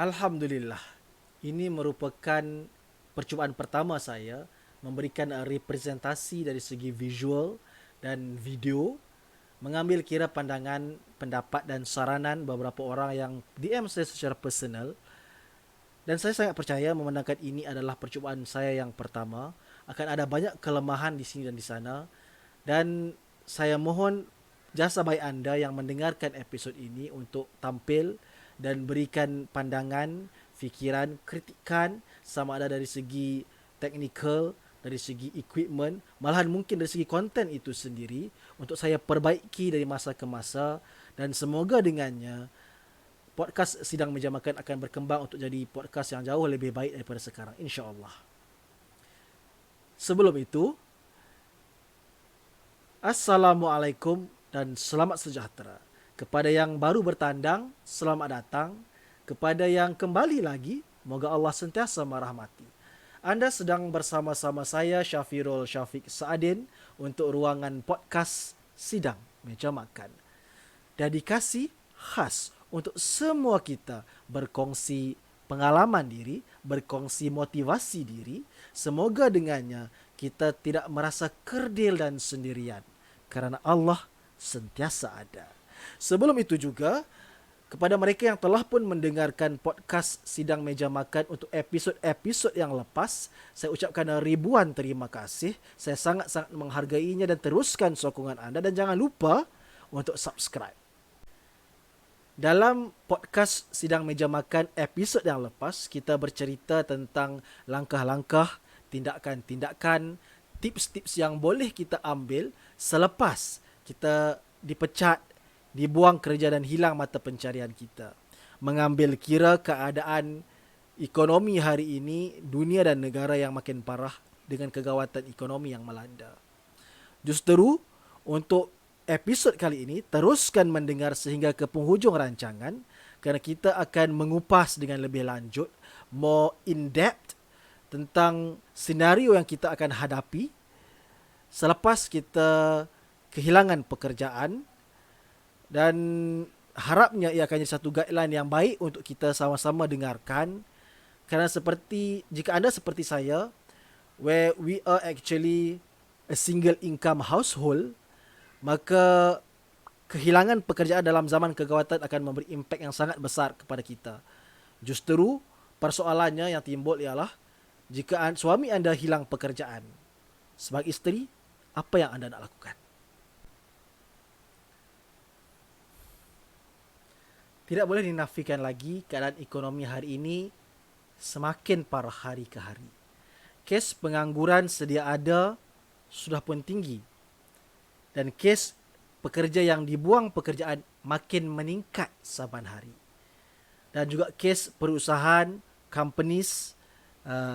Alhamdulillah, ini merupakan percubaan pertama saya memberikan representasi dari segi visual dan video, mengambil kira pandangan, pendapat dan saranan beberapa orang yang DM saya secara personal, dan saya sangat percaya memandangkan ini adalah percubaan saya yang pertama. Akan ada banyak kelemahan di sini dan di sana, dan saya mohon jasa baik anda yang mendengarkan episod ini untuk tampil dan berikan pandangan, fikiran, kritikan, sama ada dari segi technical, dari segi equipment, malahan mungkin dari segi konten itu sendiri, untuk saya perbaiki dari masa ke masa, dan semoga dengannya podcast Sidang Meja Makan akan berkembang untuk jadi podcast yang jauh lebih baik daripada sekarang, insya-Allah. Sebelum itu, Assalamualaikum dan selamat sejahtera. Kepada yang baru bertandang, selamat datang. Kepada yang kembali lagi, moga Allah sentiasa merahmati. Anda sedang bersama-sama saya, Syafirul Syafiq Saadin, untuk ruangan podcast Sidang Meja Makan. Dedikasi khas untuk semua kita berkongsi pengalaman diri, berkongsi motivasi diri. Semoga dengannya kita tidak merasa kerdil dan sendirian, kerana Allah sentiasa ada. Sebelum itu juga, kepada mereka yang telah pun mendengarkan podcast Sidang Meja Makan untuk episod-episod yang lepas, saya ucapkan ribuan terima kasih. Saya sangat-sangat menghargainya dan teruskan sokongan anda, dan jangan lupa untuk subscribe. Dalam podcast Sidang Meja Makan episod yang lepas, kita bercerita tentang langkah-langkah, tindakan-tindakan, tips-tips yang boleh kita ambil selepas kita dipecat, dibuang kerja dan hilang mata pencarian kita. Mengambil kira keadaan ekonomi hari ini, dunia dan negara yang makin parah dengan kegawatan ekonomi yang melanda. Justeru, untuk episod kali ini, teruskan mendengar sehingga ke penghujung rancangan, kerana kita akan mengupas dengan lebih lanjut, more in-depth, tentang senario yang kita akan hadapi selepas kita kehilangan pekerjaan, dan harapnya ia akan jadi satu guideline yang baik untuk kita sama-sama dengarkan. Kerana seperti, jika anda seperti saya, where we are actually a single income household, maka kehilangan pekerjaan dalam zaman kegawatan akan memberi impak yang sangat besar kepada kita. Justeru, persoalannya yang timbul ialah, jika suami anda hilang pekerjaan, sebagai isteri, apa yang anda nak lakukan? Tidak boleh dinafikan lagi, keadaan ekonomi hari ini semakin parah hari ke hari. Kes pengangguran sedia ada sudah pun tinggi, dan kes pekerja yang dibuang pekerjaan makin meningkat saban hari. Dan juga kes perusahaan, companies,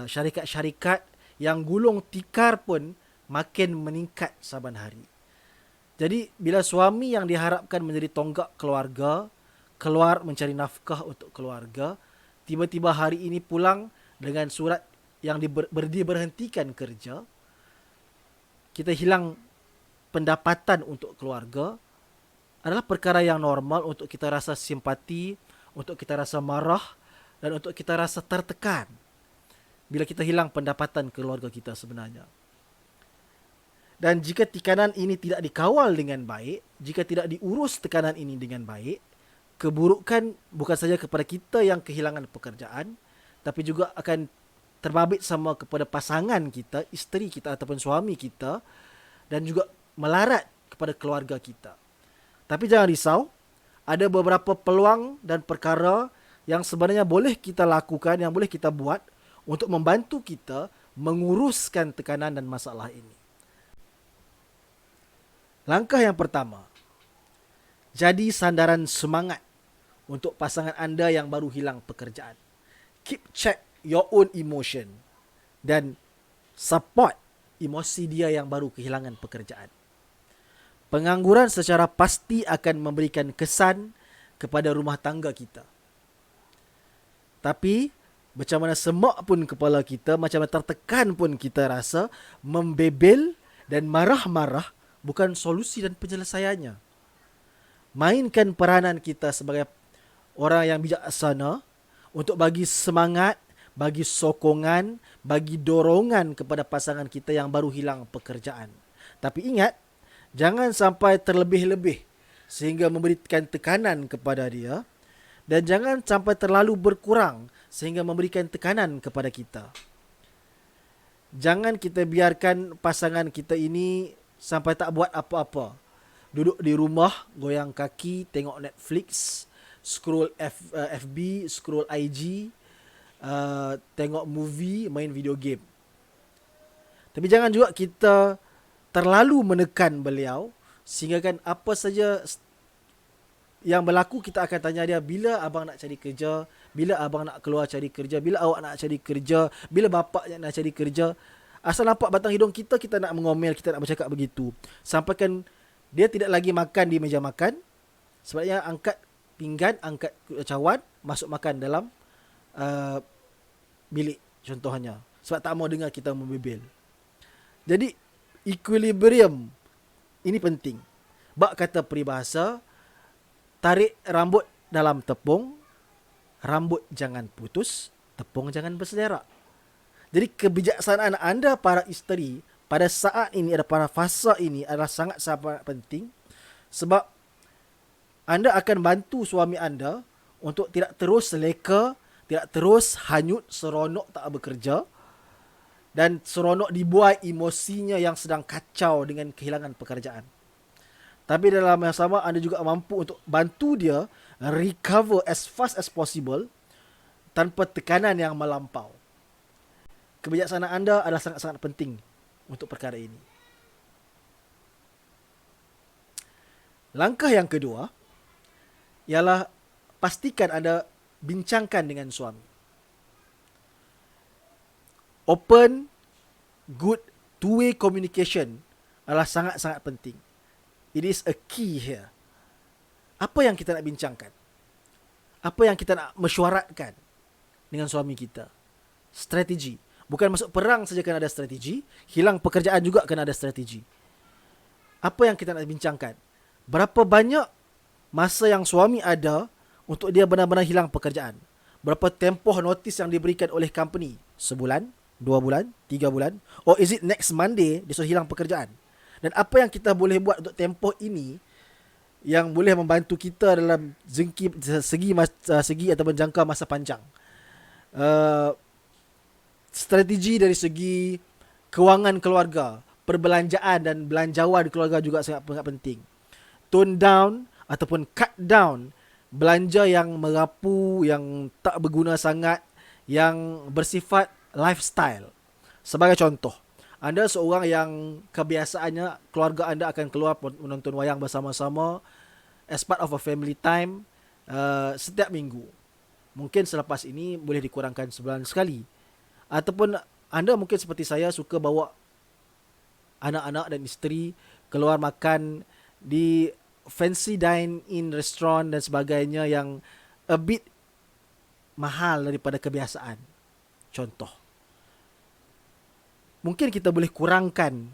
syarikat-syarikat yang gulung tikar pun makin meningkat saban hari. Jadi bila suami yang diharapkan menjadi tonggak keluarga keluar mencari nafkah untuk keluarga, tiba-tiba hari ini pulang dengan surat yang diberhentikan kerja, kita hilang pendapatan untuk keluarga, adalah perkara yang normal untuk kita rasa simpati, untuk kita rasa marah, dan untuk kita rasa tertekan bila kita hilang pendapatan keluarga kita sebenarnya. Dan jika tekanan ini tidak dikawal dengan baik, jika tidak diurus tekanan ini dengan baik, keburukan bukan saja kepada kita yang kehilangan pekerjaan, tapi juga akan terbabit sama kepada pasangan kita, isteri kita ataupun suami kita, dan juga melarat kepada keluarga kita. Tapi jangan risau, ada beberapa peluang dan perkara yang sebenarnya boleh kita lakukan, yang boleh kita buat untuk membantu kita menguruskan tekanan dan masalah ini. Langkah yang pertama, jadi sandaran semangat untuk pasangan anda yang baru hilang pekerjaan. Keep check your own emotion dan support emosi dia yang baru kehilangan pekerjaan. Pengangguran secara pasti akan memberikan kesan kepada rumah tangga kita. Tapi macam mana semak pun kepala kita, macam mana tertekan pun kita rasa, membebel dan marah-marah bukan solusi dan penyelesaiannya. Mainkan peranan kita sebagai orang yang bijaksana, untuk bagi semangat, bagi sokongan, bagi dorongan kepada pasangan kita yang baru hilang pekerjaan. Tapi ingat, jangan sampai terlebih-lebih sehingga memberikan tekanan kepada dia, dan jangan sampai terlalu berkurang sehingga memberikan tekanan kepada kita. Jangan kita biarkan pasangan kita ini sampai tak buat apa-apa. Duduk di rumah, goyang kaki, tengok Netflix, scroll FB, scroll IG, tengok movie, main video game. Tapi jangan juga kita terlalu menekan beliau sehingga kan apa saja yang berlaku kita akan tanya dia, bila abang nak cari kerja, bila abang nak keluar cari kerja, bila awak nak cari kerja, bila bapak nak cari kerja. Asal nampak batang hidung kita, kita nak mengomel, kita nak bercakap begitu. Sampaikan dia tidak lagi makan di meja makan, sebabnya angkat pinggan, angkat cawan, masuk makan dalam bilik contohnya. Sebab tak mau dengar kita membebel. Jadi equilibrium ini penting. Bak kata peribahasa, tarik rambut dalam tepung, rambut jangan putus, tepung jangan berselerak. Jadi kebijaksanaan anda para isteri pada saat ini, pada fasa ini adalah sangat-sangat penting. Sebab anda akan bantu suami anda untuk tidak terus leka, tidak terus hanyut seronok tak bekerja, dan seronok dibuai emosinya yang sedang kacau dengan kehilangan pekerjaan. Tapi dalam yang sama, anda juga mampu untuk bantu dia recover as fast as possible tanpa tekanan yang melampau. Kebijaksanaan anda adalah sangat-sangat penting untuk perkara ini. Langkah yang kedua ialah pastikan anda bincangkan dengan suami. Open, good, two-way communication adalah sangat-sangat penting. It is a key here. Apa yang kita nak bincangkan? Apa yang kita nak mesyuaratkan dengan suami kita? Strategi. Bukan masuk perang saja kena ada strategi. Hilang pekerjaan juga kena ada strategi. Apa yang kita nak bincangkan? Berapa banyak masa yang suami ada untuk dia benar-benar hilang pekerjaan? Berapa tempoh notis yang diberikan oleh company? Sebulan? 2 bulan? 3 bulan? Or is it next Monday dia sudah hilang pekerjaan? Dan apa yang kita boleh buat untuk tempoh ini yang boleh membantu kita dalam segi ataupun jangka masa panjang? Strategi dari segi kewangan keluarga, perbelanjaan dan belanjawan keluarga juga sangat penting. Tone down ataupun cut down belanja yang merapu, yang tak berguna sangat, yang bersifat lifestyle. Sebagai contoh, anda seorang yang kebiasaannya keluarga anda akan keluar menonton wayang bersama-sama as part of a family time setiap minggu. Mungkin selepas ini boleh dikurangkan sebulan sekali. Ataupun anda mungkin seperti saya suka bawa anak-anak dan isteri keluar makan di fancy dine-in restaurant dan sebagainya yang a bit mahal daripada kebiasaan. Contoh. Mungkin kita boleh kurangkan,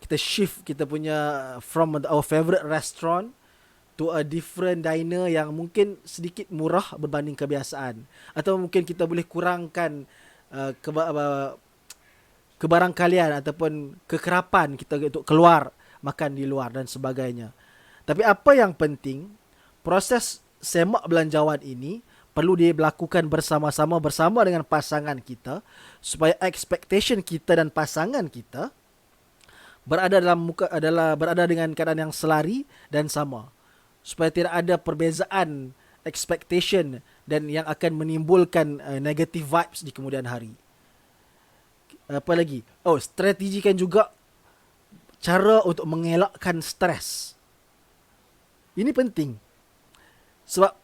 kita shift kita punya from our favorite restaurant to a different diner yang mungkin sedikit murah berbanding kebiasaan. Atau mungkin kita boleh kurangkan kebarangkalian ataupun kekerapan kita untuk keluar makan di luar dan sebagainya. Tapi apa yang penting, proses semak belanjawan ini perlu dilakukan bersama-sama dengan pasangan kita supaya expectation kita dan pasangan kita berada dengan keadaan yang selari dan sama, supaya tidak ada perbezaan expectation dan yang akan menimbulkan negative vibes di kemudian hari. Apa lagi? Strategikan juga cara untuk mengelakkan stres. Ini penting. Sebab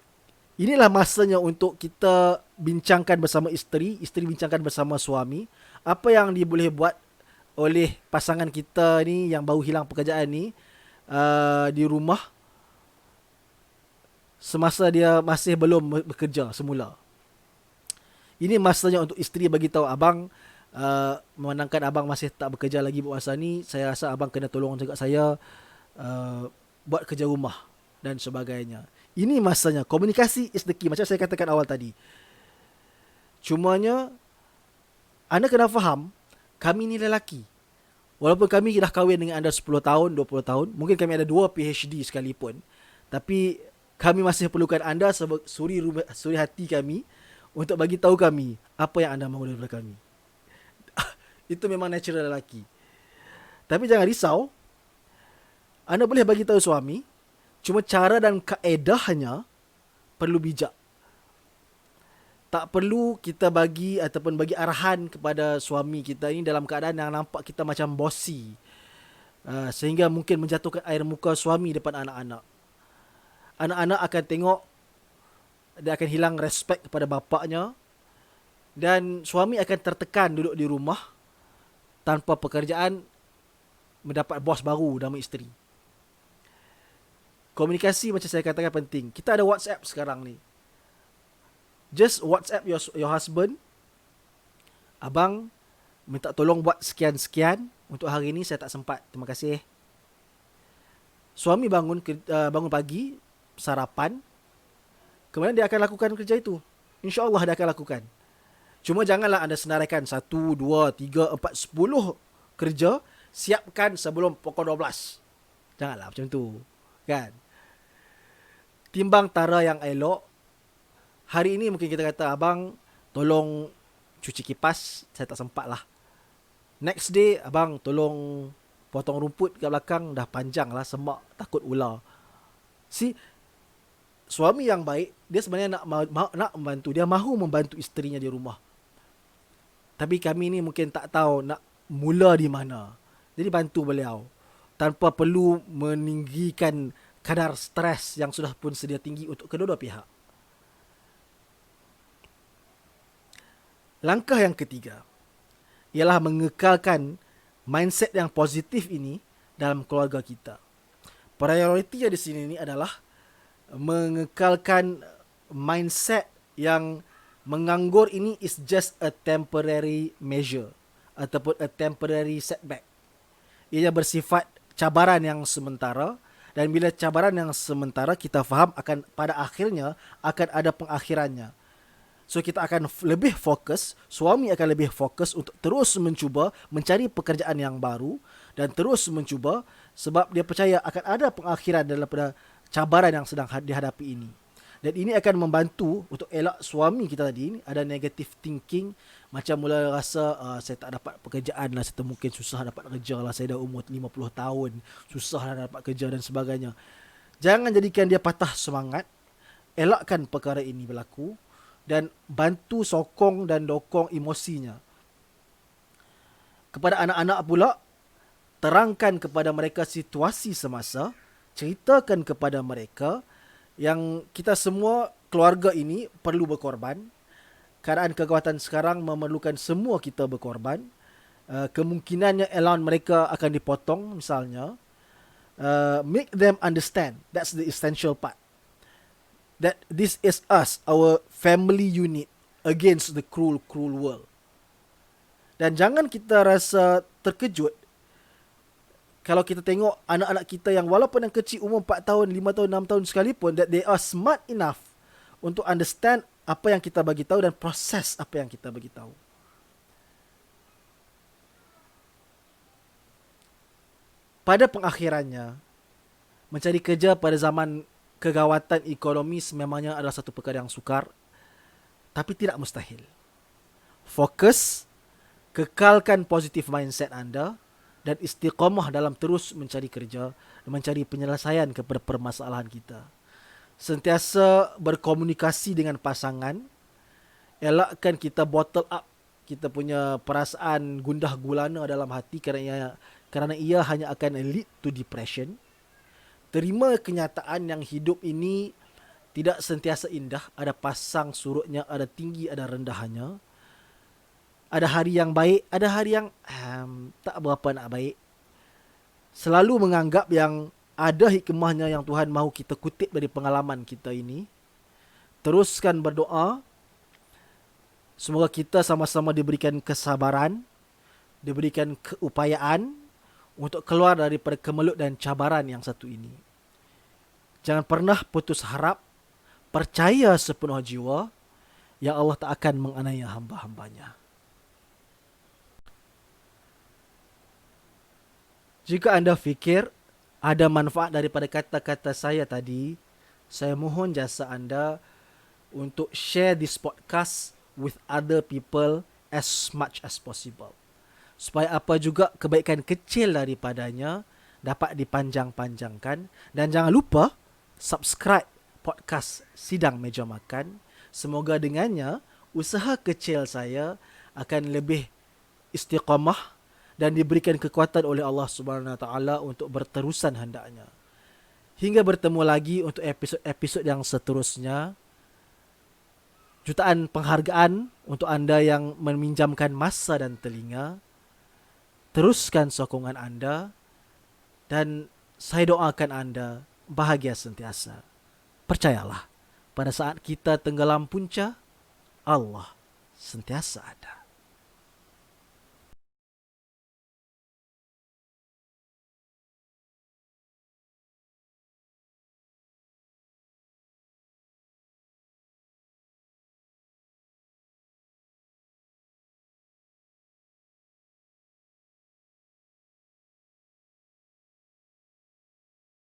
inilah masanya untuk kita bincangkan bersama isteri bincangkan bersama suami, apa yang dia boleh buat oleh pasangan kita ni yang baru hilang pekerjaan ni di rumah semasa dia masih belum bekerja semula. Ini masanya untuk isteri bagi tahu abang, memandangkan abang masih tak bekerja lagi buat masa ni, saya rasa abang kena tolong juga saya buat kerja rumah dan sebagainya. Ini masanya. Komunikasi is the key. Macam saya katakan awal tadi, Cumanya anda kena faham, kami ni lelaki. Walaupun kami dah kahwin dengan anda 10 tahun, 20 tahun, mungkin kami ada 2 PhD sekalipun, tapi kami masih perlukan anda sebagai suri hati kami untuk bagi tahu kami apa yang anda mahu daripada kami. Itu memang natural lelaki. Tapi jangan risau, anda boleh bagi tahu suami, cuma cara dan kaedahnya perlu bijak. Tak perlu kita bagi ataupun bagi arahan kepada suami kita ini dalam keadaan yang nampak kita macam bossy. Sehingga mungkin menjatuhkan air muka suami depan anak-anak. Anak-anak akan tengok, dia akan hilang respect kepada bapaknya. Dan suami akan tertekan duduk di rumah tanpa pekerjaan, mendapat bos baru nama isteri. Komunikasi macam saya katakan penting. Kita ada WhatsApp sekarang ni. Just WhatsApp your husband. Abang minta tolong buat sekian-sekian. Untuk hari ni saya tak sempat. Terima kasih. Suami bangun pagi, sarapan. Kemudian dia akan lakukan kerja itu. InsyaAllah dia akan lakukan. Cuma janganlah anda senaraikan 1, 2, 3, 4, 10 kerja. Siapkan sebelum pukul 12. Janganlah macam tu. Kan? Timbang tara yang elok. Hari ini mungkin kita kata, abang tolong cuci kipas, saya tak sempat lah. Next day, abang tolong potong rumput kat belakang, dah panjang lah semak, takut ular. Suami yang baik, dia sebenarnya nak membantu, dia mahu membantu isterinya di rumah. Tapi kami ni mungkin tak tahu nak mula di mana. Jadi bantu beliau, tanpa perlu meninggikan kadar stres yang sudah pun sedia tinggi untuk kedua-dua pihak. Langkah yang ketiga ialah mengekalkan mindset yang positif ini dalam keluarga kita. Prioritinya di sini ni adalah mengekalkan mindset yang menganggur ini is just a temporary measure ataupun a temporary setback. Ia bersifat cabaran yang sementara, dan bila cabaran yang sementara kita faham akan pada akhirnya akan ada pengakhirannya. So kita akan lebih fokus, suami akan lebih fokus untuk terus mencuba mencari pekerjaan yang baru dan terus mencuba sebab dia percaya akan ada pengakhiran daripada cabaran yang sedang dihadapi ini. Dan ini akan membantu untuk elak suami kita tadi ada negative thinking, macam mula rasa saya tak dapat pekerjaan lah, saya mungkin susah dapat kerja lah, saya dah umur 50 tahun, susah lah dapat kerja dan sebagainya. Jangan jadikan dia patah semangat, elakkan perkara ini berlaku. Dan bantu sokong dan dokong emosinya. Kepada anak-anak pula, terangkan kepada mereka situasi semasa, ceritakan kepada mereka yang kita semua keluarga ini perlu berkorban. Keadaan kekuatan sekarang memerlukan semua kita berkorban. Kemungkinannya allowance mereka akan dipotong misalnya. Make them understand. That's the essential part. That this is us, our family unit against the cruel world. Dan jangan kita rasa terkejut kalau kita tengok anak-anak kita yang walaupun yang kecil umur 4 tahun, 5 tahun, 6 tahun sekalipun, that they are smart enough untuk understand apa yang kita bagi tahu dan proses apa yang kita bagi tahu. Pada pengakhirannya, mencari kerja pada zaman kegawatan ekonomi sememangnya adalah satu perkara yang sukar, tapi tidak mustahil. Fokus, kekalkan positif mindset anda dan istiqamah dalam terus mencari kerja dan mencari penyelesaian kepada permasalahan kita. Sentiasa berkomunikasi dengan pasangan, elakkan kita bottle up kita punya perasaan gundah gulana dalam hati kerana ia hanya akan lead to depression. Terima kenyataan yang hidup ini tidak sentiasa indah. Ada pasang surutnya, ada tinggi, ada rendahannya. Ada hari yang baik, ada hari yang tak berapa nak baik. Selalu menganggap yang ada hikmahnya yang Tuhan mahu kita kutip dari pengalaman kita ini. Teruskan berdoa. Semoga kita sama-sama diberikan kesabaran, diberikan keupayaan untuk keluar daripada kemelut dan cabaran yang satu ini. Jangan pernah putus harap, percaya sepenuh jiwa yang Allah tak akan menganiaya hamba-hambanya. Jika anda fikir ada manfaat daripada kata-kata saya tadi, saya mohon jasa anda untuk share this podcast with other people as much as possible. Supaya apa juga kebaikan kecil daripadanya dapat dipanjang-panjangkan. Dan jangan lupa subscribe podcast Sidang Meja Makan. Semoga dengannya usaha kecil saya akan lebih istiqamah dan diberikan kekuatan oleh Allah Subhanahu Wa Taala untuk berterusan hendaknya. Hingga bertemu lagi untuk episod-episod yang seterusnya. Jutaan penghargaan untuk anda yang meminjamkan masa dan telinga. Teruskan sokongan anda dan saya doakan anda bahagia sentiasa. Percayalah, pada saat kita tenggelam punca, Allah sentiasa ada.